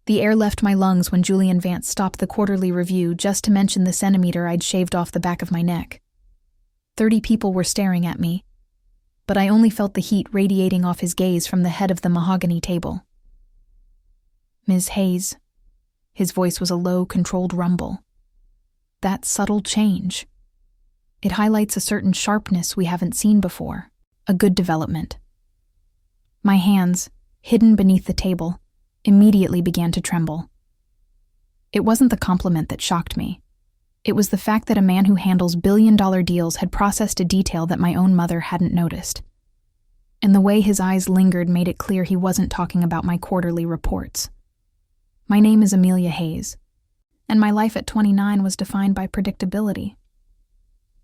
The air left my lungs when Julian Vance stopped the quarterly review just to mention the centimeter I'd shaved off the back of my neck. 30 people were staring at me, but I only felt the heat radiating off his gaze from the head of the mahogany table. "Ms. Hayes." His voice was a low, controlled rumble. That subtle change. It highlights a certain sharpness we haven't seen before, a good development. My hands, hidden beneath the table, immediately began to tremble. It wasn't the compliment that shocked me. It was the fact that a man who handles billion-dollar deals had processed a detail that my own mother hadn't noticed. And the way his eyes lingered made it clear he wasn't talking about my quarterly reports. My name is Amelia Hayes, and my life at 29 was defined by predictability.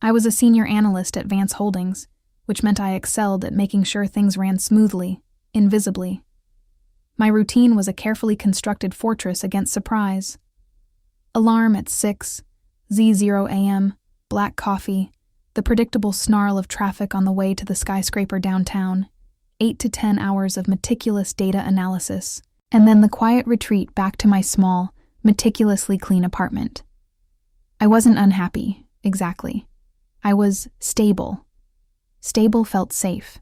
I was a senior analyst at Vance Holdings, which meant I excelled at making sure things ran smoothly, invisibly. My routine was a carefully constructed fortress against surprise. Alarm at 6, Z0 a.m., black coffee, the predictable snarl of traffic on the way to the skyscraper downtown, 8 to 10 hours of meticulous data analysis, and then the quiet retreat back to my small, meticulously clean apartment. I wasn't unhappy, exactly. I was stable. Stable felt safe.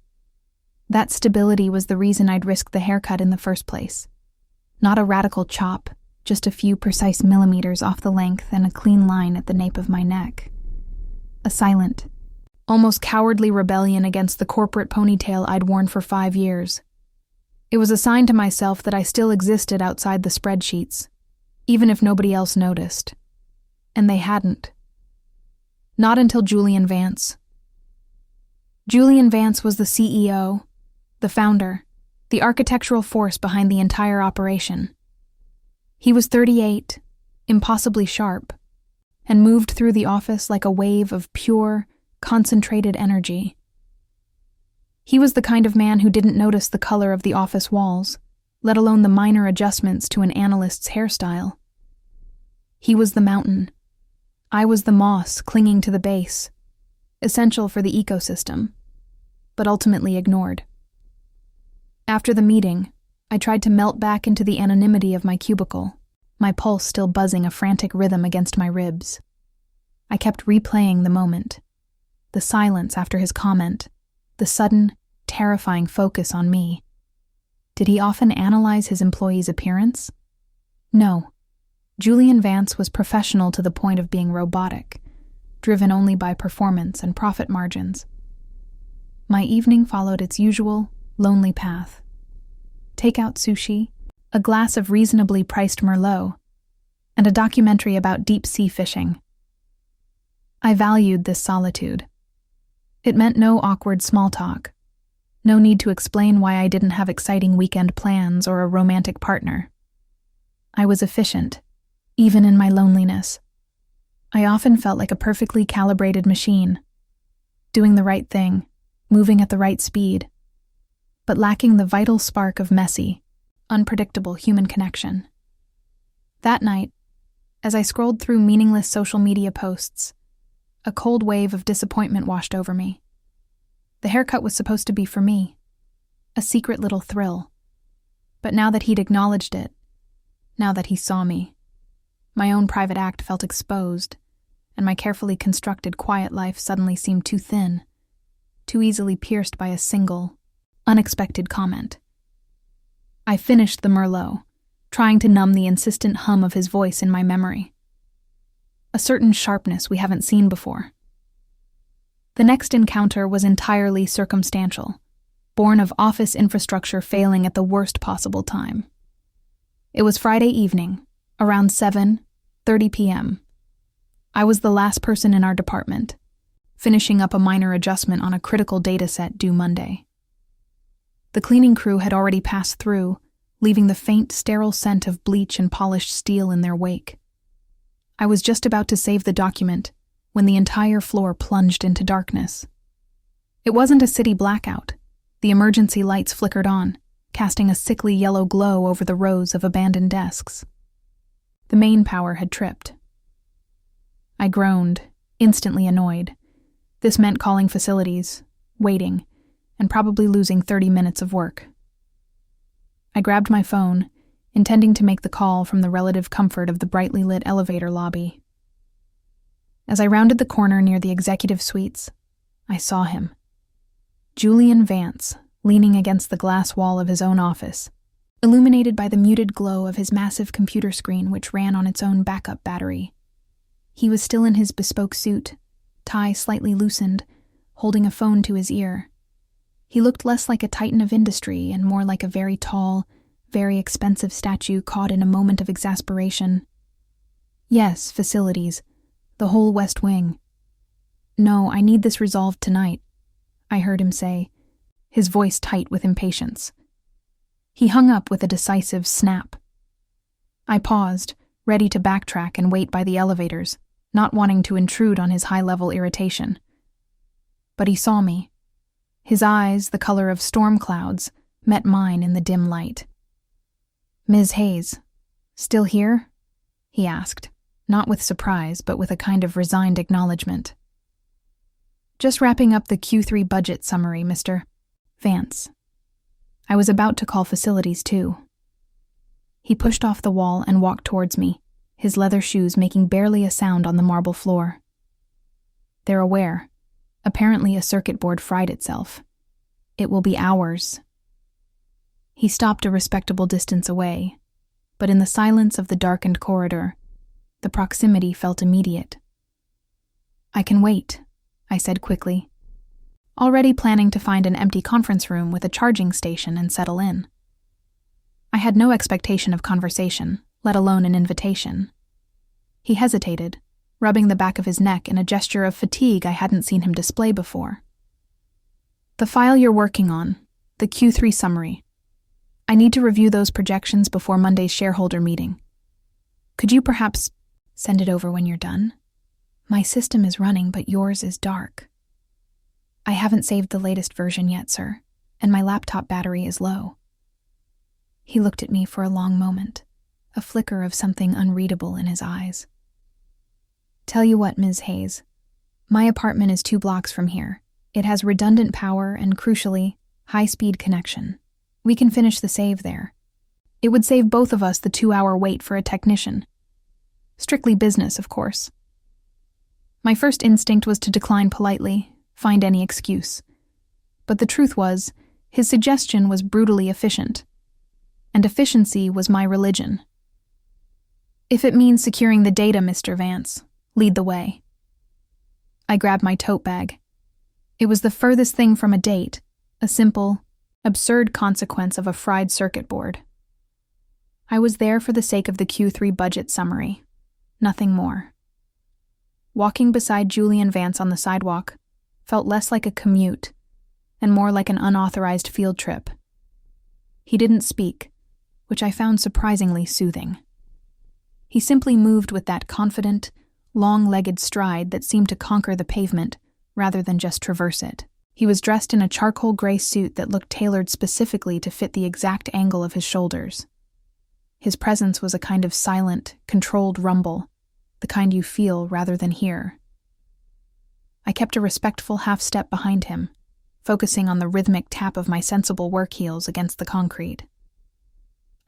That stability was the reason I'd risked the haircut in the first place. Not a radical chop, just a few precise millimeters off the length and a clean line at the nape of my neck. A silent, almost cowardly rebellion against the corporate ponytail I'd worn for 5 years. It was a sign to myself that I still existed outside the spreadsheets, even if nobody else noticed. And they hadn't. Not until Julian Vance. Julian Vance was the CEO, the founder, the architectural force behind the entire operation. He was 38, impossibly sharp, and moved through the office like a wave of pure, concentrated energy. He was the kind of man who didn't notice the color of the office walls, let alone the minor adjustments to an analyst's hairstyle. He was the mountain. I was the moss clinging to the base, essential for the ecosystem, but ultimately ignored. After the meeting, I tried to melt back into the anonymity of my cubicle, my pulse still buzzing a frantic rhythm against my ribs. I kept replaying the moment, the silence after his comment, the sudden, terrifying focus on me. Did he often analyze his employees' appearance? No. Julian Vance was professional to the point of being robotic, driven only by performance and profit margins. My evening followed its usual, lonely path. Takeout sushi, a glass of reasonably priced Merlot, and a documentary about deep-sea fishing. I valued this solitude. It meant no awkward small talk, no need to explain why I didn't have exciting weekend plans or a romantic partner. I was efficient, even in my loneliness. I often felt like a perfectly calibrated machine, doing the right thing, moving at the right speed, but lacking the vital spark of messy, unpredictable human connection. That night, as I scrolled through meaningless social media posts, a cold wave of disappointment washed over me. The haircut was supposed to be for me, a secret little thrill. But now that he'd acknowledged it, now that he saw me, my own private act felt exposed, and my carefully constructed quiet life suddenly seemed too thin, too easily pierced by a single, unexpected comment. I finished the Merlot, trying to numb the insistent hum of his voice in my memory. A certain sharpness we haven't seen before. The next encounter was entirely circumstantial, born of office infrastructure failing at the worst possible time. It was Friday evening, around 7:30 p.m. I was the last person in our department, finishing up a minor adjustment on a critical data set due Monday. The cleaning crew had already passed through, leaving the faint, sterile scent of bleach and polished steel in their wake. I was just about to save the document when the entire floor plunged into darkness. It wasn't a city blackout. The emergency lights flickered on, casting a sickly yellow glow over the rows of abandoned desks. The main power had tripped. I groaned, instantly annoyed. This meant calling facilities, waiting, and probably losing 30 minutes of work. I grabbed my phone, intending to make the call from the relative comfort of the brightly lit elevator lobby. As I rounded the corner near the executive suites, I saw him. Julian Vance, leaning against the glass wall of his own office, illuminated by the muted glow of his massive computer screen which ran on its own backup battery. He was still in his bespoke suit, tie slightly loosened, holding a phone to his ear. He looked less like a titan of industry and more like a very tall, very expensive statue caught in a moment of exasperation. Yes, facilities. The whole West Wing. No, I need this resolved tonight, I heard him say, his voice tight with impatience. He hung up with a decisive snap. I paused, ready to backtrack and wait by the elevators, not wanting to intrude on his high-level irritation. But he saw me. His eyes, the color of storm clouds, met mine in the dim light. "Ms. Hayes, still here?" he asked, not with surprise, but with a kind of resigned acknowledgement. "Just wrapping up the Q3 budget summary, Mr. Vance. I was about to call facilities, too." He pushed off the wall and walked towards me, his leather shoes making barely a sound on the marble floor. "They're aware. Apparently a circuit board fried itself. It will be hours." He stopped a respectable distance away, but in the silence of the darkened corridor, the proximity felt immediate. "I can wait," I said quickly, already planning to find an empty conference room with a charging station and settle in. I had no expectation of conversation, let alone an invitation. He hesitated, rubbing the back of his neck in a gesture of fatigue I hadn't seen him display before. "The file you're working on, the Q3 summary. I need to review those projections before Monday's shareholder meeting. Could you perhaps send it over when you're done? My system is running, but yours is dark." "I haven't saved the latest version yet, sir, and my laptop battery is low." He looked at me for a long moment, a flicker of something unreadable in his eyes. "Tell you what, Ms. Hayes, my apartment is 2 blocks from here. It has redundant power and, crucially, high-speed connection. We can finish the save there. It would save both of us the 2-hour wait for a technician. Strictly business, of course." My first instinct was to decline politely, find any excuse. But the truth was, his suggestion was brutally efficient. And efficiency was my religion. "If it means securing the data, Mr. Vance, lead the way." I grabbed my tote bag. It was the furthest thing from a date, a simple, absurd consequence of a fried circuit board. I was there for the sake of the Q3 budget summary, nothing more. Walking beside Julian Vance on the sidewalk felt less like a commute and more like an unauthorized field trip. He didn't speak, which I found surprisingly soothing. He simply moved with that confident, long-legged stride that seemed to conquer the pavement rather than just traverse it. He was dressed in a charcoal gray suit that looked tailored specifically to fit the exact angle of his shoulders. His presence was a kind of silent, controlled rumble, the kind you feel rather than hear. I kept a respectful half-step behind him, focusing on the rhythmic tap of my sensible work heels against the concrete.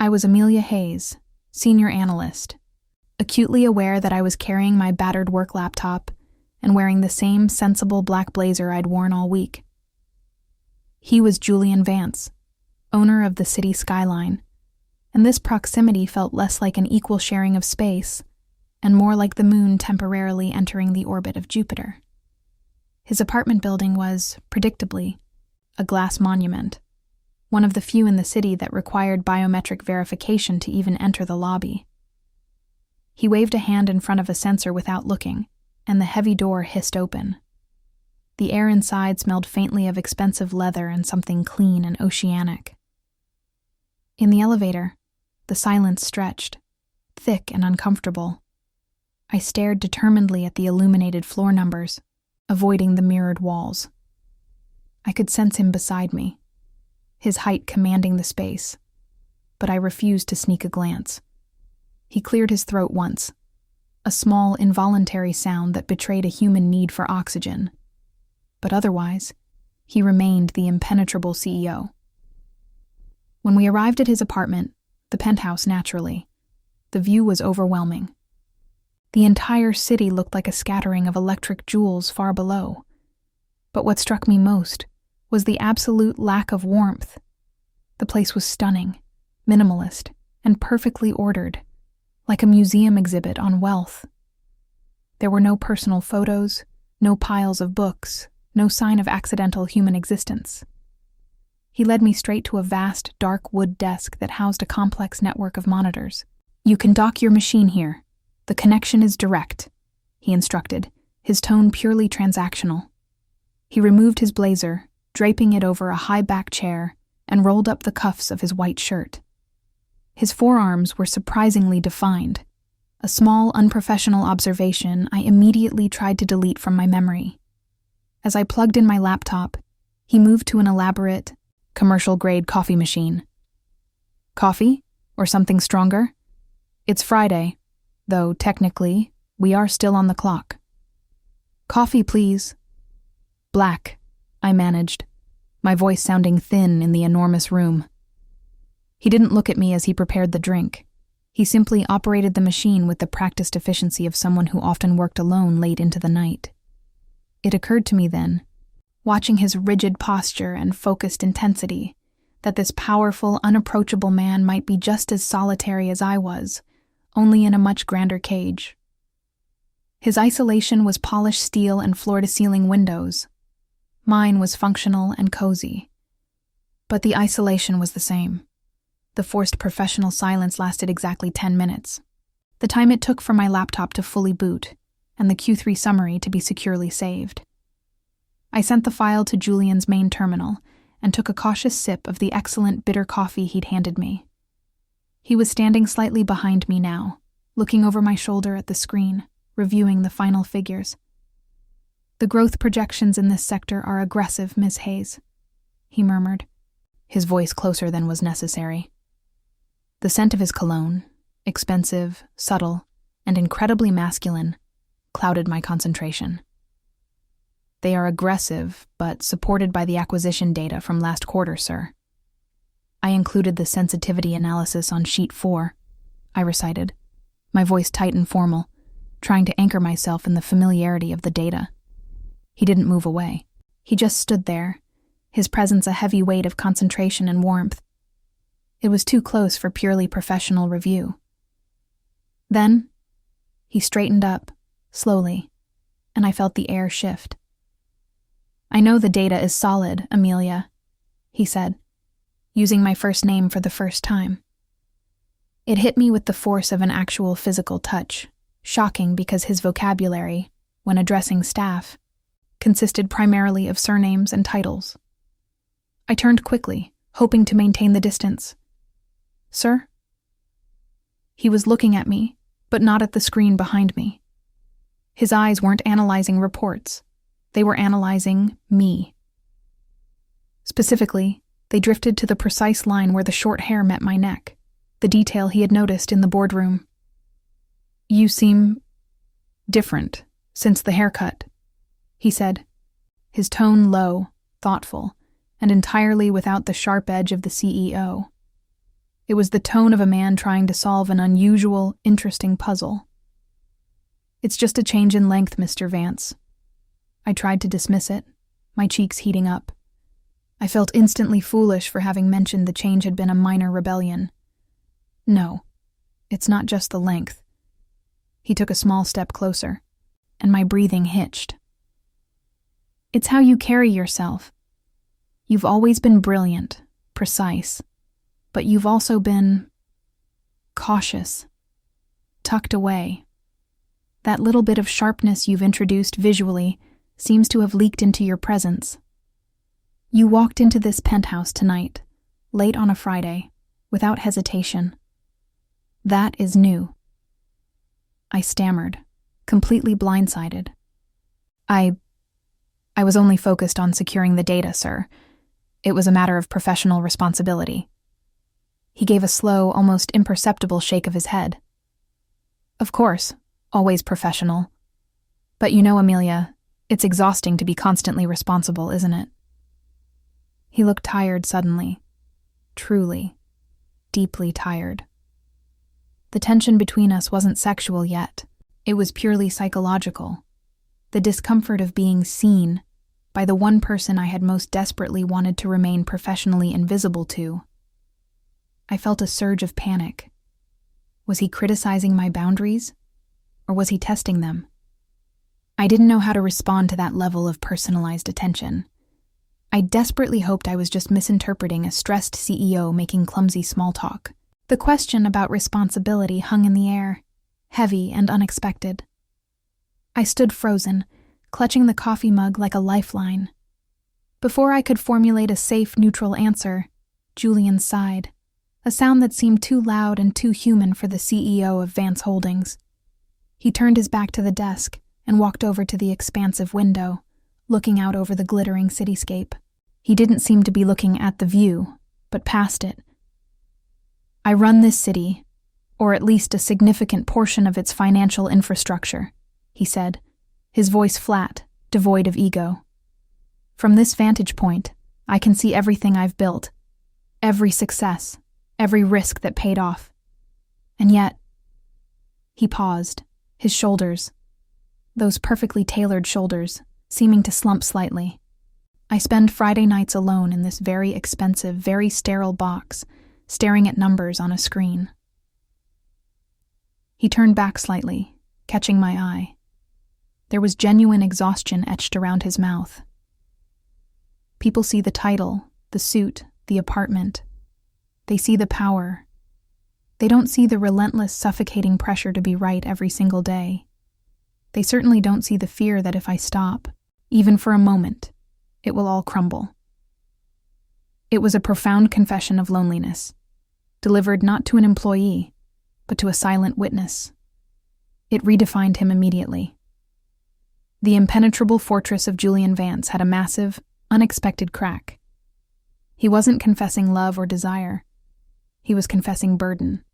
I was Amelia Hayes, senior analyst, acutely aware that I was carrying my battered work laptop and wearing the same sensible black blazer I'd worn all week. He was Julian Vance, owner of the city skyline, and this proximity felt less like an equal sharing of space and more like the moon temporarily entering the orbit of Jupiter. His apartment building was, predictably, a glass monument, one of the few in the city that required biometric verification to even enter the lobby. He waved a hand in front of a sensor without looking, and the heavy door hissed open. The air inside smelled faintly of expensive leather and something clean and oceanic. In the elevator, the silence stretched, thick and uncomfortable. I stared determinedly at the illuminated floor numbers, avoiding the mirrored walls. I could sense him beside me, his height commanding the space, but I refused to sneak a glance. He cleared his throat once, a small, involuntary sound that betrayed a human need for oxygen. But otherwise, he remained the impenetrable CEO. When we arrived at his apartment, The penthouse, naturally. The view was overwhelming. The entire city looked like a scattering of electric jewels far below. But what struck me most was the absolute lack of warmth. The place was stunning, minimalist, and perfectly ordered, like a museum exhibit on wealth. There were no personal photos, no piles of books, no sign of accidental human existence. He led me straight to a vast, dark wood desk that housed a complex network of monitors. "You can dock your machine here. The connection is direct," he instructed, his tone purely transactional. He removed his blazer, draping it over a high-back chair, and rolled up the cuffs of his white shirt. His forearms were surprisingly defined, a small, unprofessional observation I immediately tried to delete from my memory. As I plugged in my laptop, he moved to an elaborate, commercial-grade coffee machine. "Coffee? Or something stronger? It's Friday, though technically, we are still on the clock." "Coffee, please." "Black," I managed, my voice sounding thin in the enormous room. He didn't look at me as he prepared the drink. He simply operated the machine with the practiced efficiency of someone who often worked alone late into the night. It occurred to me then, watching his rigid posture and focused intensity, that this powerful, unapproachable man might be just as solitary as I was, only in a much grander cage. His isolation was polished steel and floor-to-ceiling windows. Mine was functional and cozy. But the isolation was the same. The forced professional silence lasted exactly 10 minutes, the time it took for my laptop to fully boot and the Q3 summary to be securely saved. I sent the file to Julian's main terminal and took a cautious sip of the excellent bitter coffee he'd handed me. He was standing slightly behind me now, looking over my shoulder at the screen, reviewing the final figures. "The growth projections in this sector are aggressive, Miss Hayes," he murmured, his voice closer than was necessary. The scent of his cologne, expensive, subtle, and incredibly masculine, clouded my concentration. "They are aggressive, but supported by the acquisition data from last quarter, sir." I included the sensitivity analysis on sheet 4, I recited, my voice tight and formal, trying to anchor myself in the familiarity of the data. He didn't move away. He just stood there, his presence a heavy weight of concentration and warmth. It was too close for purely professional review. Then, he straightened up, slowly, and I felt the air shift. "I know the data is solid, Amelia," he said, using my first name for the first time. It hit me with the force of an actual physical touch, shocking because his vocabulary, when addressing staff, consisted primarily of surnames and titles. I turned quickly, hoping to maintain the distance. "Sir?" He was looking at me, but not at the screen behind me. His eyes weren't analyzing reports. They were analyzing me. Specifically, they drifted to the precise line where the short hair met my neck, the detail he had noticed in the boardroom. "You seem different since the haircut," he said, his tone low, thoughtful, and entirely without the sharp edge of the CEO. It was the tone of a man trying to solve an unusual, interesting puzzle. "It's just a change in length, Mr. Vance." I tried to dismiss it, my cheeks heating up. I felt instantly foolish for having mentioned the change had been a minor rebellion. "No, it's not just the length." He took a small step closer, and my breathing hitched. "It's how you carry yourself. You've always been brilliant, precise, but you've also been cautious, tucked away. That little bit of sharpness you've introduced visually seems to have leaked into your presence. You walked into this penthouse tonight, late on a Friday, without hesitation. That is new." I stammered, completely blindsided. I was only focused on securing the data, sir. It was a matter of professional responsibility." He gave a slow, almost imperceptible shake of his head. "Of course, always professional. But you know, Amelia, it's exhausting to be constantly responsible, isn't it?" He looked tired suddenly. Truly. deeply tired. The tension between us wasn't sexual yet. It was purely psychological. The discomfort of being seen by the one person I had most desperately wanted to remain professionally invisible to. I felt a surge of panic. Was he criticizing my boundaries? Or was he testing them? I didn't know how to respond to that level of personalized attention. I desperately hoped I was just misinterpreting a stressed CEO making clumsy small talk. The question about responsibility hung in the air, heavy and unexpected. I stood frozen, clutching the coffee mug like a lifeline. Before I could formulate a safe, neutral answer, Julian sighed, a sound that seemed too loud and too human for the CEO of Vance Holdings. He turned his back to the desk and walked over to the expansive window, looking out over the glittering cityscape. He didn't seem to be looking at the view, but past it. I run this city, or at least a significant portion of its financial infrastructure, he said, his voice flat, devoid of ego. From this vantage point, I can see everything I've built, every success, every risk that paid off. And yet, he paused, his shoulders, those perfectly tailored shoulders, seeming to slump slightly. I spend Friday nights alone in this very expensive, very sterile box, staring at numbers on a screen. He turned back slightly, catching my eye. There was genuine exhaustion etched around his mouth. People see the title, the suit, the apartment. They see the power. They don't see the relentless, suffocating pressure to be right every single day. They certainly don't see the fear that if I stop, even for a moment, it will all crumble. It was a profound confession of loneliness, delivered not to an employee, but to a silent witness. It redefined him immediately. The impenetrable fortress of Julian Vance had a massive, unexpected crack. He wasn't confessing love or desire. He was confessing burden.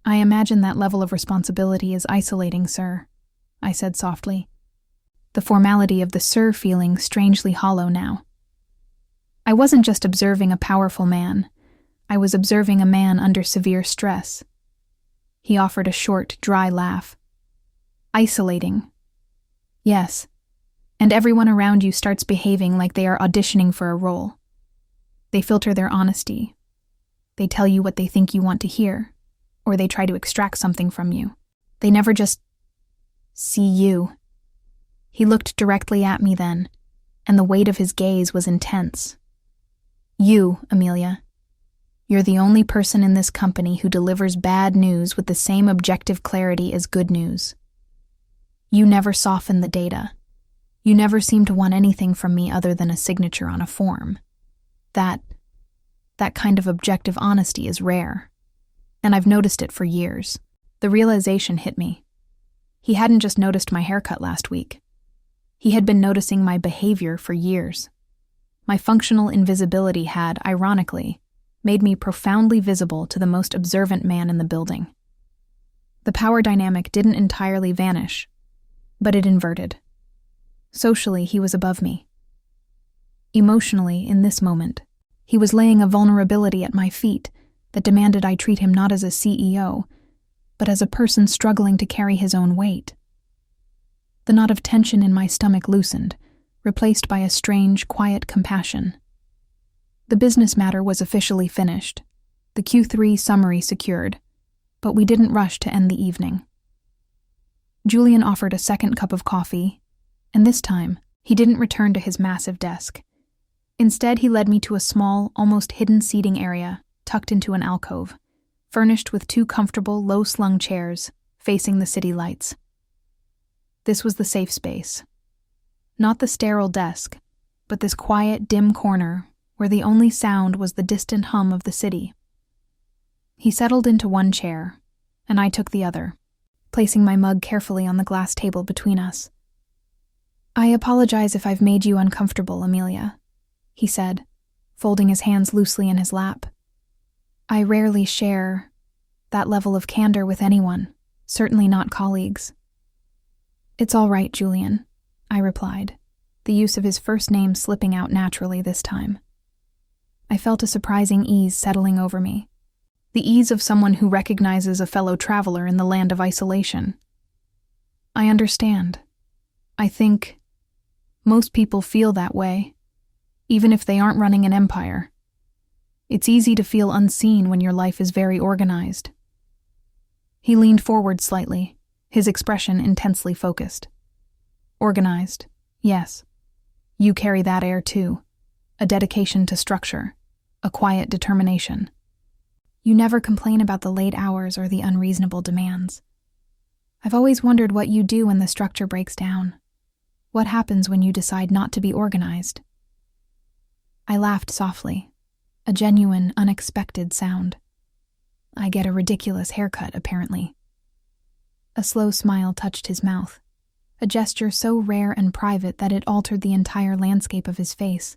I imagine that level of responsibility is isolating, sir, I said softly, the formality of the sir feeling strangely hollow now. I wasn't just observing a powerful man. I was observing a man under severe stress. He offered a short, dry laugh. Isolating. Yes, and everyone around you starts behaving like they are auditioning for a role. They filter their honesty. They tell you what they think you want to hear, or they try to extract something from you. They never just see you. He looked directly at me then, and the weight of his gaze was intense. You, Amelia. You're the only person in this company who delivers bad news with the same objective clarity as good news. You never soften the data. You never seem to want anything from me other than a signature on a form. That kind of objective honesty is rare. And I've noticed it for years. The realization hit me. He hadn't just noticed my haircut last week. He had been noticing my behavior for years. My functional invisibility had, ironically, made me profoundly visible to the most observant man in the building. The power dynamic didn't entirely vanish, but it inverted. Socially, he was above me. Emotionally, in this moment, he was laying a vulnerability at my feet that demanded I treat him not as a CEO, but as a person struggling to carry his own weight. The knot of tension in my stomach loosened, replaced by a strange, quiet compassion. The business matter was officially finished, the Q3 summary secured, but we didn't rush to end the evening. Julian offered a second cup of coffee, and this time, he didn't return to his massive desk. Instead, he led me to a small, almost hidden seating area tucked into an alcove, furnished with two comfortable, low-slung chairs facing the city lights. This was the safe space. Not the sterile desk, but this quiet, dim corner where the only sound was the distant hum of the city. He settled into one chair, and I took the other, placing my mug carefully on the glass table between us. I apologize if I've made you uncomfortable, Amelia, he said, folding his hands loosely in his lap. I rarely share that level of candor with anyone, certainly not colleagues. It's all right, Julian, I replied, the use of his first name slipping out naturally this time. I felt a surprising ease settling over me, the ease of someone who recognizes a fellow traveler in the land of isolation. I understand. I think most people feel that way, even if they aren't running an empire. It's easy to feel unseen when your life is very organized. He leaned forward slightly, his expression intensely focused. Organized, yes. You carry that air too. A dedication to structure, a quiet determination. You never complain about the late hours or the unreasonable demands. I've always wondered what you do when the structure breaks down. What happens when you decide not to be organized? I laughed softly, a genuine, unexpected sound. I get a ridiculous haircut, apparently. A slow smile touched his mouth, a gesture so rare and private that it altered the entire landscape of his face,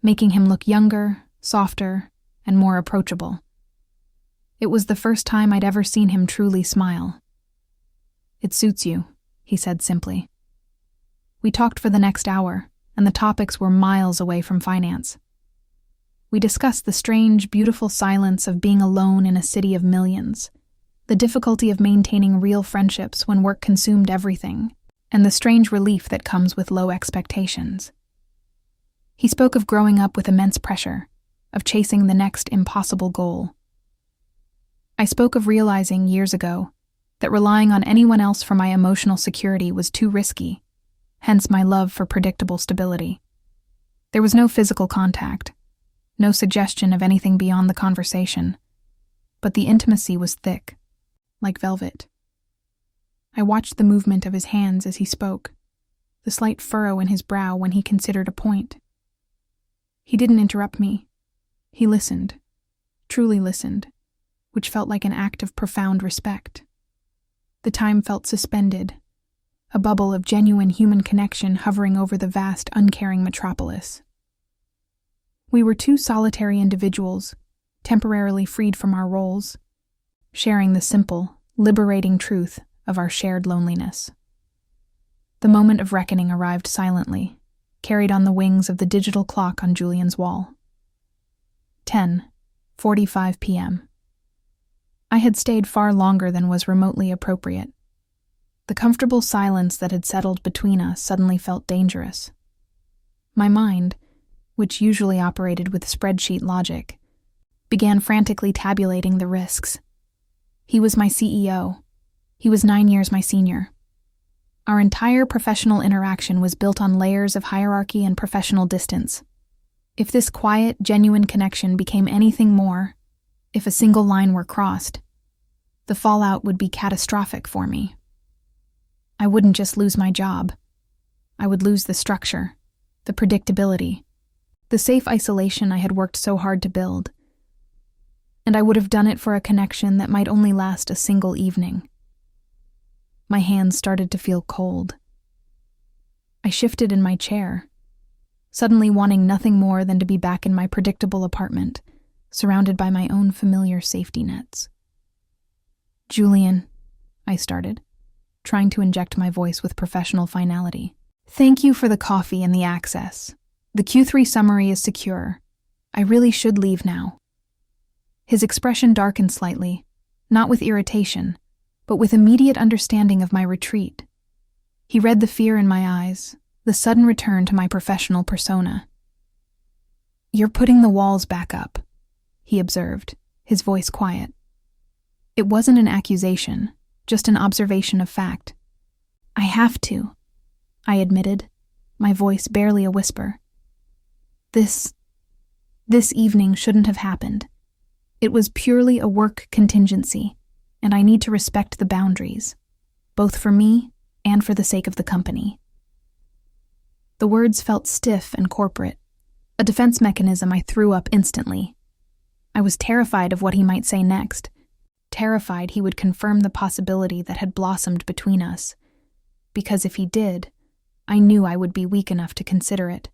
making him look younger, softer, and more approachable. It was the first time I'd ever seen him truly smile. It suits you, he said simply. We talked for the next hour, and the topics were miles away from finance. We discussed the strange, beautiful silence of being alone in a city of millions, the difficulty of maintaining real friendships when work consumed everything, and the strange relief that comes with low expectations. He spoke of growing up with immense pressure, of chasing the next impossible goal. I spoke of realizing years ago that relying on anyone else for my emotional security was too risky, hence my love for predictable stability. There was no physical contact, no suggestion of anything beyond the conversation, but the intimacy was thick, like velvet. I watched the movement of his hands as he spoke, the slight furrow in his brow when he considered a point. He didn't interrupt me. He listened, truly listened, which felt like an act of profound respect. The time felt suspended, a bubble of genuine human connection hovering over the vast, uncaring metropolis. We were two solitary individuals, temporarily freed from our roles, sharing the simple, liberating truth of our shared loneliness. The moment of reckoning arrived silently, carried on the wings of the digital clock on Julian's wall. 10:45 p.m. I had stayed far longer than was remotely appropriate. The comfortable silence that had settled between us suddenly felt dangerous. My mind, which usually operated with spreadsheet logic, began frantically tabulating the risks. He was my CEO. He was 9 years my senior. Our entire professional interaction was built on layers of hierarchy and professional distance. If this quiet, genuine connection became anything more, if a single line were crossed, the fallout would be catastrophic for me. I wouldn't just lose my job. I would lose the structure, the predictability, the safe isolation I had worked so hard to build. And I would have done it for a connection that might only last a single evening. My hands started to feel cold. I shifted in my chair, suddenly wanting nothing more than to be back in my predictable apartment, surrounded by my own familiar safety nets. Julian, I started, trying to inject my voice with professional finality. Thank you for the coffee and the access. The Q3 summary is secure. I really should leave now. His expression darkened slightly, not with irritation, but with immediate understanding of my retreat. He read the fear in my eyes, the sudden return to my professional persona. You're putting the walls back up, he observed, his voice quiet. It wasn't an accusation, just an observation of fact. I have to, I admitted, my voice barely a whisper. This evening shouldn't have happened. It was purely a work contingency, and I need to respect the boundaries, both for me and for the sake of the company. The words felt stiff and corporate, a defense mechanism I threw up instantly. I was terrified of what he might say next, terrified he would confirm the possibility that had blossomed between us, because if he did, I knew I would be weak enough to consider it.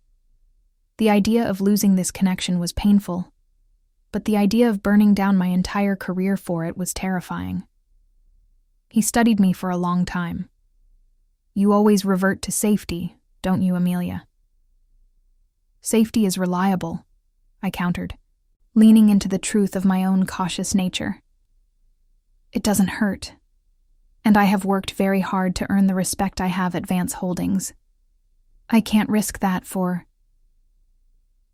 The idea of losing this connection was painful, but the idea of burning down my entire career for it was terrifying. He studied me for a long time. You always revert to safety, don't you, Amelia? Safety is reliable, I countered, leaning into the truth of my own cautious nature. It doesn't hurt, and I have worked very hard to earn the respect I have at Vance Holdings. I can't risk that for...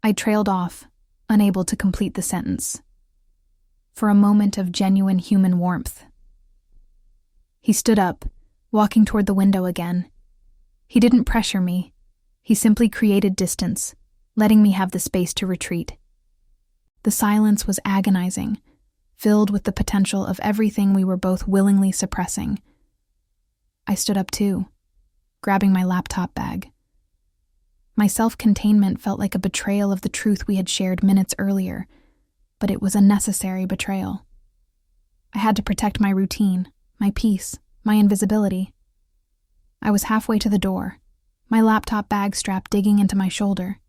I trailed off, unable to complete the sentence. For a moment of genuine human warmth. He stood up, walking toward the window again. He didn't pressure me. He simply created distance, letting me have the space to retreat. The silence was agonizing, filled with the potential of everything we were both willingly suppressing. I stood up too, grabbing my laptop bag. My self-containment felt like a betrayal of the truth we had shared minutes earlier, but it was a necessary betrayal. I had to protect my routine, my peace, my invisibility. I was halfway to the door, my laptop bag strap digging into my shoulder,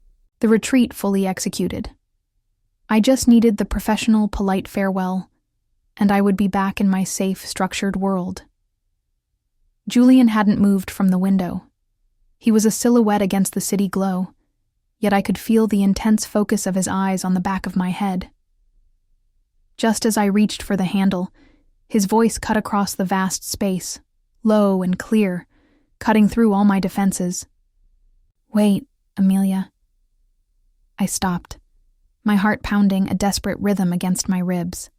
the retreat fully executed. I just needed the professional, polite farewell, and I would be back in my safe, structured world. Julian hadn't moved from the window. He was a silhouette against the city glow, yet I could feel the intense focus of his eyes on the back of my head. Just as I reached for the handle, his voice cut across the vast space, low and clear, cutting through all my defenses. "Wait, Amelia." I stopped, my heart pounding a desperate rhythm against my ribs.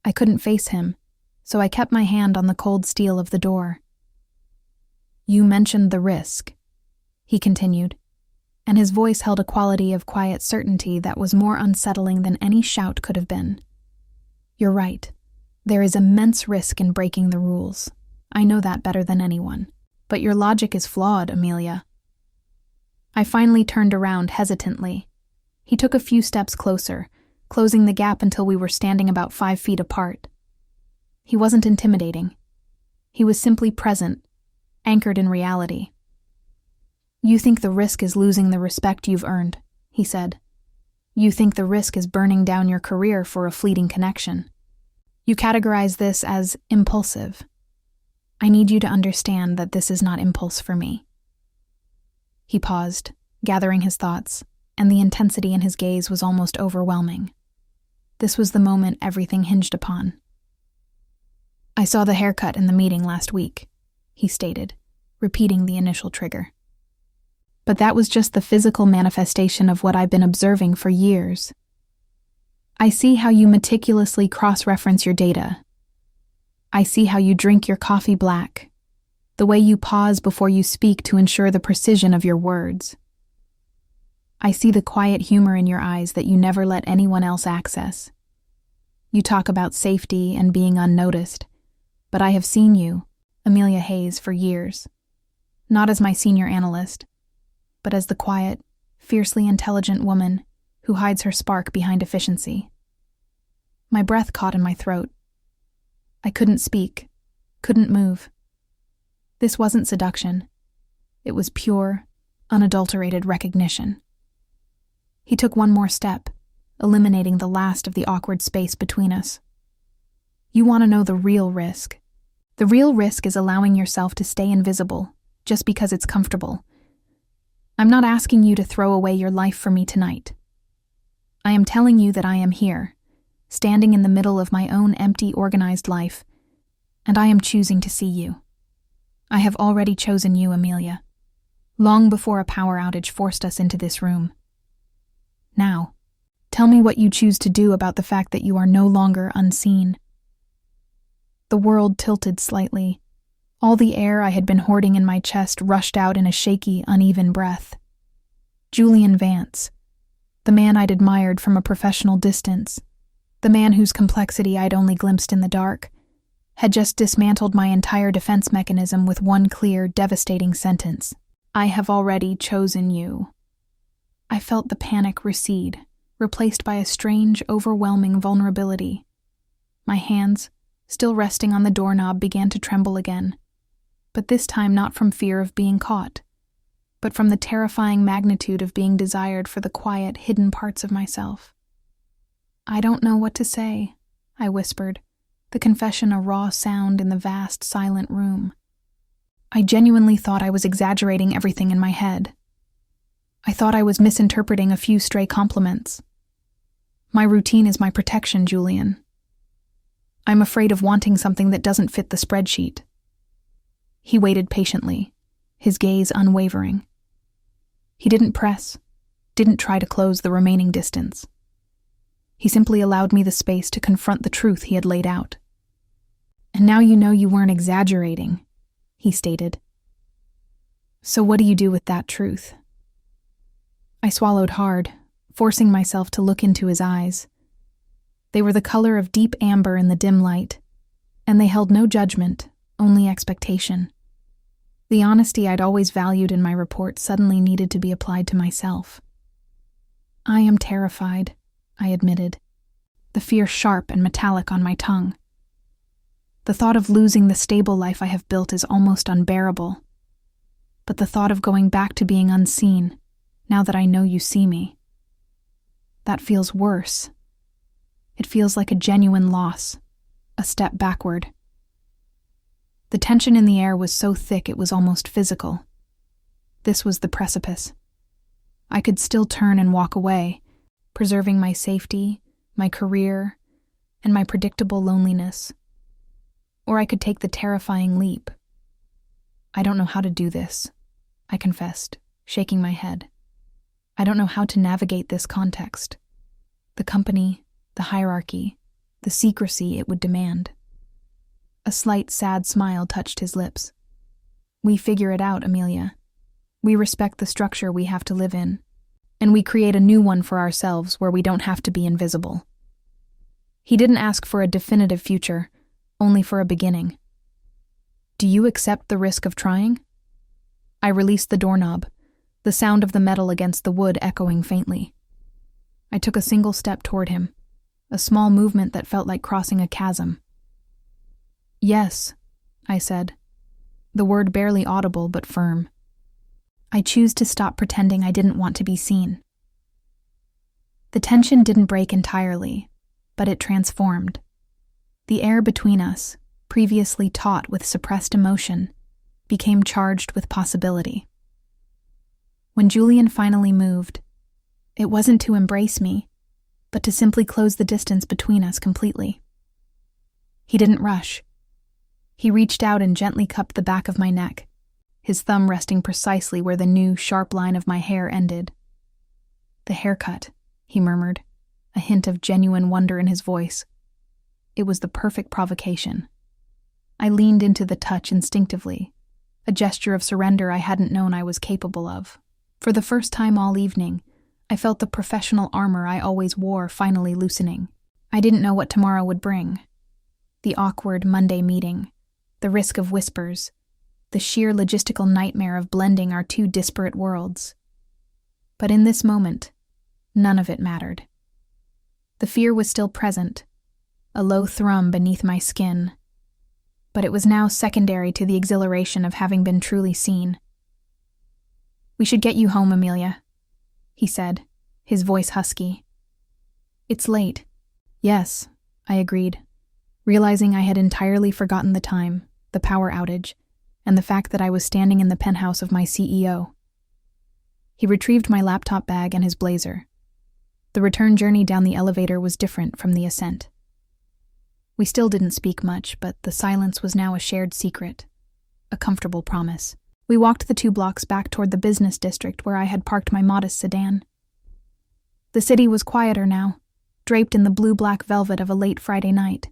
I couldn't face him, so I kept my hand on the cold steel of the door. "You mentioned the risk," he continued, and his voice held a quality of quiet certainty that was more unsettling than any shout could have been. "You're right. There is immense risk in breaking the rules. I know that better than anyone. But your logic is flawed, Amelia." I finally turned around hesitantly. He took a few steps closer, closing the gap until we were standing about 5 feet apart. He wasn't intimidating. He was simply present, anchored in reality. "You think the risk is losing the respect you've earned," he said. "You think the risk is burning down your career for a fleeting connection. You categorize this as impulsive. I need you to understand that this is not impulse for me." He paused, gathering his thoughts, and the intensity in his gaze was almost overwhelming. This was the moment everything hinged upon. "I saw the haircut in the meeting last week," he stated, repeating the initial trigger. "But that was just the physical manifestation of what I've been observing for years. I see how you meticulously cross-reference your data. I see how you drink your coffee black, the way you pause before you speak to ensure the precision of your words. I see the quiet humor in your eyes that you never let anyone else access. You talk about safety and being unnoticed, but I have seen you, Amelia Hayes, for years, not as my senior analyst, but as the quiet, fiercely intelligent woman who hides her spark behind efficiency." My breath caught in my throat. I couldn't speak, couldn't move. This wasn't seduction. It was pure, unadulterated recognition. He took one more step, eliminating the last of the awkward space between us. "You want to know the real risk. The real risk is allowing yourself to stay invisible, just because it's comfortable. I'm not asking you to throw away your life for me tonight. I am telling you that I am here, standing in the middle of my own empty, organized life, and I am choosing to see you. I have already chosen you, Amelia, long before a power outage forced us into this room. Now, tell me what you choose to do about the fact that you are no longer unseen." The world tilted slightly. All the air I had been hoarding in my chest rushed out in a shaky, uneven breath. Julian Vance, the man I'd admired from a professional distance, the man whose complexity I'd only glimpsed in the dark, had just dismantled my entire defense mechanism with one clear, devastating sentence. "I have already chosen you." I felt the panic recede, replaced by a strange, overwhelming vulnerability. My hands, still resting on the doorknob, began to tremble again, but this time not from fear of being caught, but from the terrifying magnitude of being desired for the quiet, hidden parts of myself. "I don't know what to say," I whispered, the confession a raw sound in the vast, silent room. I genuinely thought I was exaggerating everything in my head. I thought I was misinterpreting a few stray compliments. My routine is my protection, Julian. I'm afraid of wanting something that doesn't fit the spreadsheet. He waited patiently, his gaze unwavering. He didn't press, didn't try to close the remaining distance. He simply allowed me the space to confront the truth he had laid out. "And now you know you weren't exaggerating," he stated. "So what do you do with that truth?" I swallowed hard, forcing myself to look into his eyes. They were the color of deep amber in the dim light, and they held no judgment, only expectation. The honesty I'd always valued in my report suddenly needed to be applied to myself. "I am terrified," I admitted, the fear sharp and metallic on my tongue. "The thought of losing the stable life I have built is almost unbearable. But the thought of going back to being unseen, now that I know you see me, that feels worse. It feels like a genuine loss, a step backward." The tension in the air was so thick it was almost physical. This was the precipice. I could still turn and walk away, preserving my safety, my career, and my predictable loneliness. Or I could take the terrifying leap. "I don't know how to do this," I confessed, shaking my head. "I don't know how to navigate this context. The company, the hierarchy, the secrecy it would demand." A slight, sad smile touched his lips. "We figure it out, Amelia. We respect the structure we have to live in, and we create a new one for ourselves where we don't have to be invisible." He didn't ask for a definitive future, only for a beginning. "Do you accept the risk of trying?" I released the doorknob, the sound of the metal against the wood echoing faintly. I took a single step toward him, a small movement that felt like crossing a chasm. "Yes," I said, the word barely audible but firm. "I choose to stop pretending I didn't want to be seen." The tension didn't break entirely, but it transformed. The air between us, previously taut with suppressed emotion, became charged with possibility. When Julian finally moved, it wasn't to embrace me, but to simply close the distance between us completely. He didn't rush. He reached out and gently cupped the back of my neck, his thumb resting precisely where the new, sharp line of my hair ended. "The haircut," he murmured, a hint of genuine wonder in his voice. It was the perfect provocation. I leaned into the touch instinctively, a gesture of surrender I hadn't known I was capable of. For the first time all evening, I felt the professional armor I always wore finally loosening. I didn't know what tomorrow would bring. The awkward Monday meeting, the risk of whispers, the sheer logistical nightmare of blending our two disparate worlds. But in this moment, none of it mattered. The fear was still present, a low thrum beneath my skin, but it was now secondary to the exhilaration of having been truly seen. "We should get you home, Amelia," he said, his voice husky. "It's late." "Yes," I agreed, realizing I had entirely forgotten the time, the power outage, and the fact that I was standing in the penthouse of my CEO. He retrieved my laptop bag and his blazer. The return journey down the elevator was different from the ascent. We still didn't speak much, but the silence was now a shared secret, a comfortable promise. We walked the 2 blocks back toward the business district where I had parked my modest sedan. The city was quieter now, draped in the blue-black velvet of a late Friday night.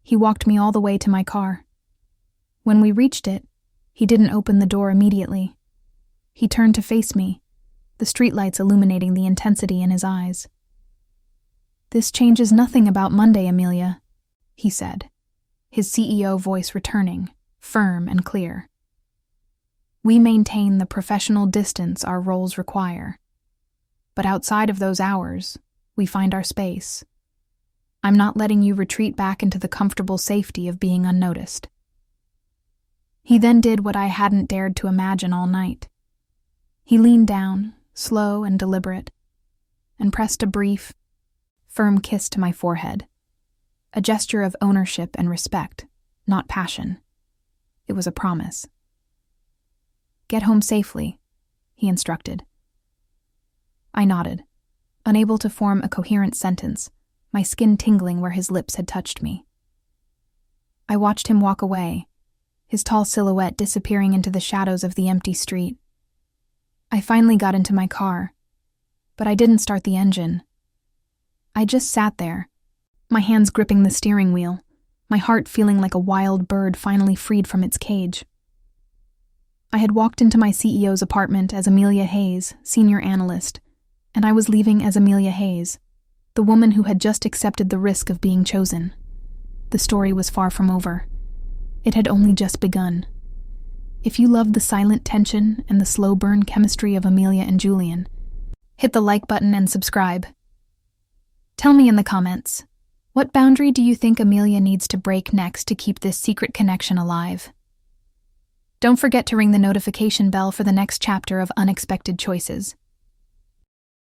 He walked me all the way to my car. When we reached it, he didn't open the door immediately. He turned to face me, the streetlights illuminating the intensity in his eyes. "This changes nothing about Monday, Amelia," he said, his CEO voice returning, firm and clear. "We maintain the professional distance our roles require. But outside of those hours, we find our space. I'm not letting you retreat back into the comfortable safety of being unnoticed." He then did what I hadn't dared to imagine all night. He leaned down, slow and deliberate, and pressed a brief, firm kiss to my forehead, a gesture of ownership and respect, not passion. It was a promise. "Get home safely," he instructed. I nodded, unable to form a coherent sentence, my skin tingling where his lips had touched me. I watched him walk away, his tall silhouette disappearing into the shadows of the empty street. I finally got into my car, but I didn't start the engine. I just sat there, my hands gripping the steering wheel, my heart feeling like a wild bird finally freed from its cage. I had walked into my CEO's apartment as Amelia Hayes, senior analyst, and I was leaving as Amelia Hayes, the woman who had just accepted the risk of being chosen. The story was far from over. It had only just begun. If you loved the silent tension and the slow burn chemistry of Amelia and Julian, hit the like button and subscribe. Tell me in the comments, what boundary do you think Amelia needs to break next to keep this secret connection alive? Don't forget to ring the notification bell for the next chapter of Unexpected Choices.